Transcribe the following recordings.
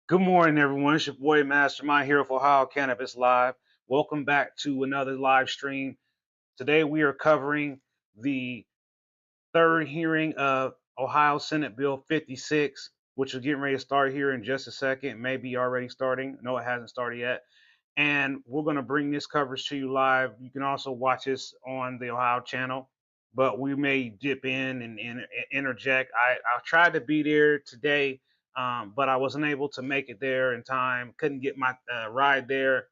Good morning, everyone. It's your boy Mastermind here for Ohio Cannabis Live. Welcome back to another live stream. Today we are covering the third hearing of Ohio Senate Bill 56, which is getting ready to start here in just a second, maybe already starting. No, it hasn't started yet. And we're going to bring this coverage to you live. You can also watch this on the Ohio channel, but we may dip in and interject. I tried to be there today, but I wasn't able to make it there in time. Couldn't get my ride there.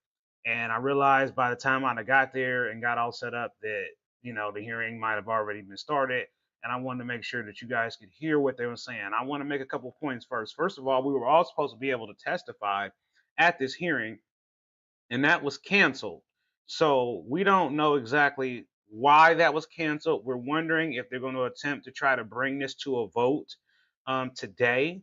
And I realized by the time I got there and got all set up that, the hearing might have already been started. And I wanted to make sure that you guys could hear what they were saying. I want to make a couple of points first. First of all, we were all supposed to be able to testify at this hearing, and that was canceled. So we don't know exactly why that was canceled. We're wondering if they're going to attempt to try to bring this to a vote today.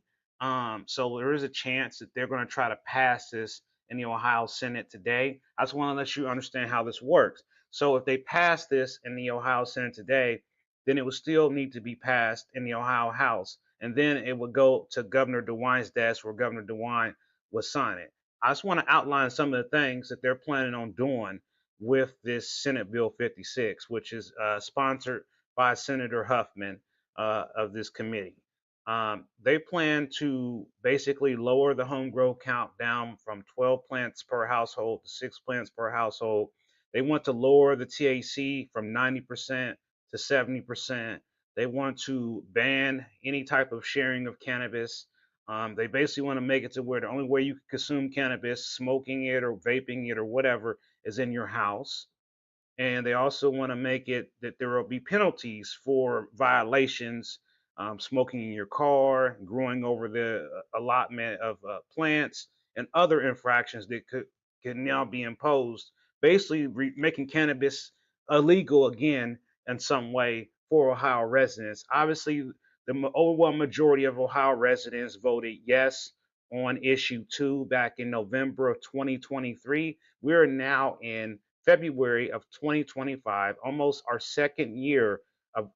So there is a chance that they're going to try to pass this in the Ohio Senate today. I just want to let you understand how this works. So if they pass this in the Ohio Senate today, then it would still need to be passed in the Ohio House. And then it would go to Governor DeWine's desk where Governor DeWine would sign it. I just want to outline some of the things that they're planning on doing with this Senate Bill 56, which is sponsored by Senator Huffman of this committee. They plan to basically lower the home grow count down from 12 plants per household to 6 plants per household. They want to lower the THC from 90% to 70%. They want to ban any type of sharing of cannabis. They basically want to make it to where the only way you can consume cannabis, smoking it or vaping it or whatever, is in your house. And they also want to make it that there will be penalties for violations, smoking in your car, growing over the allotment of plants, and other infractions that can now be imposed, basically making cannabis illegal again in some way for Ohio residents. Obviously, the overwhelming majority of Ohio residents voted yes on issue 2 back in November of 2023. We're now in February of 2025, almost our second year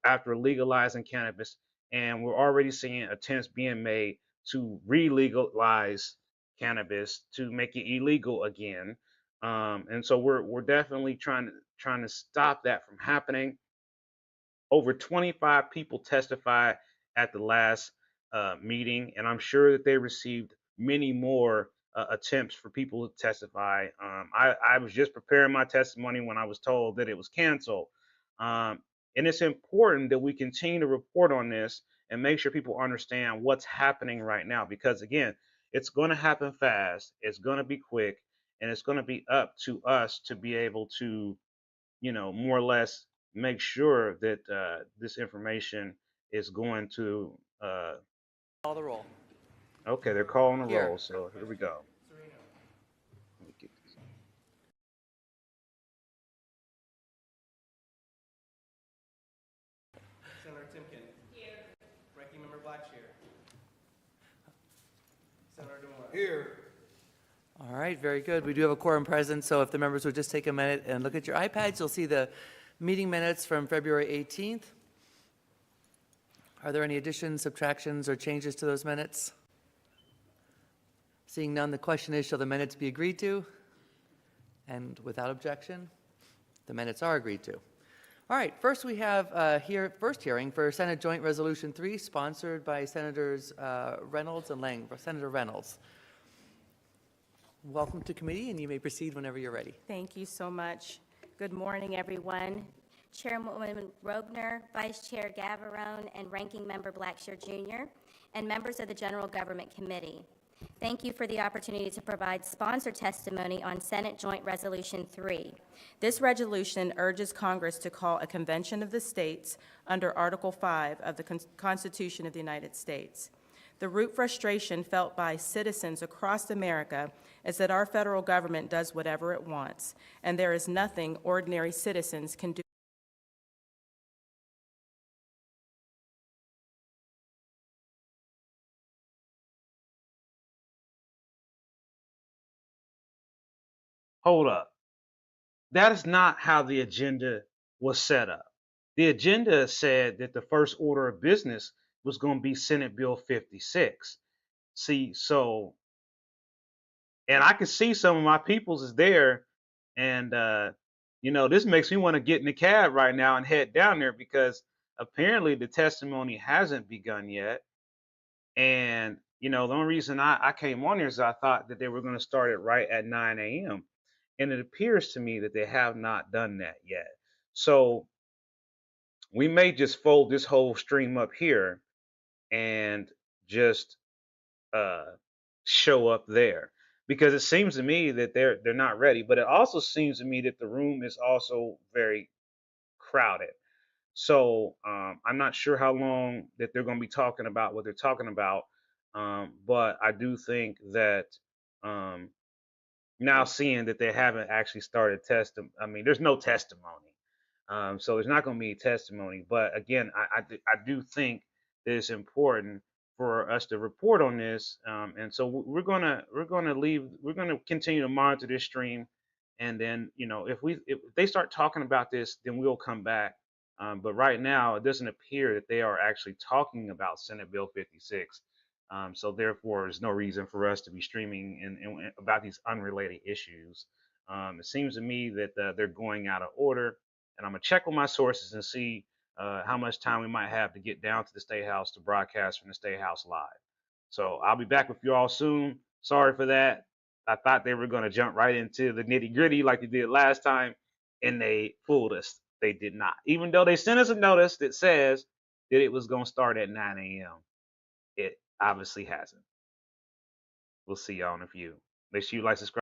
after legalizing cannabis, and we're already seeing attempts being made to re-legalize cannabis to make it illegal again. And so we're definitely trying to stop that from happening. Over 25 people testified at the last meeting, and I'm sure that they received many more attempts for people to testify. I was just preparing my testimony when I was told that it was canceled. And it's important that we continue to report on this and make sure people understand what's happening right now, because again, it's going to happen fast, it's going to be quick, and it's going to be up to us to be able to, more or less make sure that this information is going to. Call the roll. Okay, they're calling a Here. roll, so here we go. Let me get this. Senator Timken. Here. Ranking Member Blackshear. Senator DeWine. Here. All right, very good. We do have a quorum present, so if the members would just take a minute and look at your iPads, you'll see the meeting minutes from February 18th. Are there any additions, subtractions, or changes to those minutes? Seeing none, the question is, shall the minutes be agreed to? And without objection, the minutes are agreed to. All right, first we have first hearing for Senate Joint Resolution 3, sponsored by Senators Reynolds and Lang. Senator Reynolds. Welcome to committee, and you may proceed whenever you're ready. Thank you so much. Good morning, everyone. Chairwoman Robner, Vice Chair Gavarone, and Ranking Member Blackshear Jr., and members of the General Government Committee. Thank you for the opportunity to provide sponsored testimony on Senate Joint Resolution 3. This resolution urges Congress to call a convention of the states under Article 5 of the Constitution of the United States. The root frustration felt by citizens across America is that our federal government does whatever it wants, and there is nothing ordinary citizens can do. Hold up. That is not how the agenda was set up. The agenda said that the first order of business was going to be Senate Bill 56. See, so and I can see some of my peoples is there, and this makes me want to get in the cab right now and head down there because apparently the testimony hasn't begun yet. And the only reason I came on here is I thought that they were going to start it right at 9 a.m. And it appears to me that they have not done that yet. So we may just fold this whole stream up here and just uh, show up there because it seems to me that they're not ready. But it also seems to me that the room is also very crowded. So I'm not sure how long that they're going to be talking about what they're talking about. But I do think that um, now seeing that they haven't actually started testing, I mean, there's no testimony. So there's not going to be testimony. But again, I do think that it's important for us to report on this. And so we're gonna continue to monitor this stream, and then if they start talking about this, then we'll come back. But right now, it doesn't appear that they are actually talking about Senate Bill 56. So therefore, there's no reason for us to be streaming and about these unrelated issues. It seems to me that they're going out of order, and I'm gonna check with my sources and see how much time we might have to get down to the State House to broadcast from the State House live. So I'll be back with you all soon. Sorry for that. I thought they were gonna jump right into the nitty gritty like they did last time, and they fooled us. They did not. Even though they sent us a notice that says that it was gonna start at 9 a.m., it obviously hasn't. We'll see y'all in a few. Make sure you like, subscribe.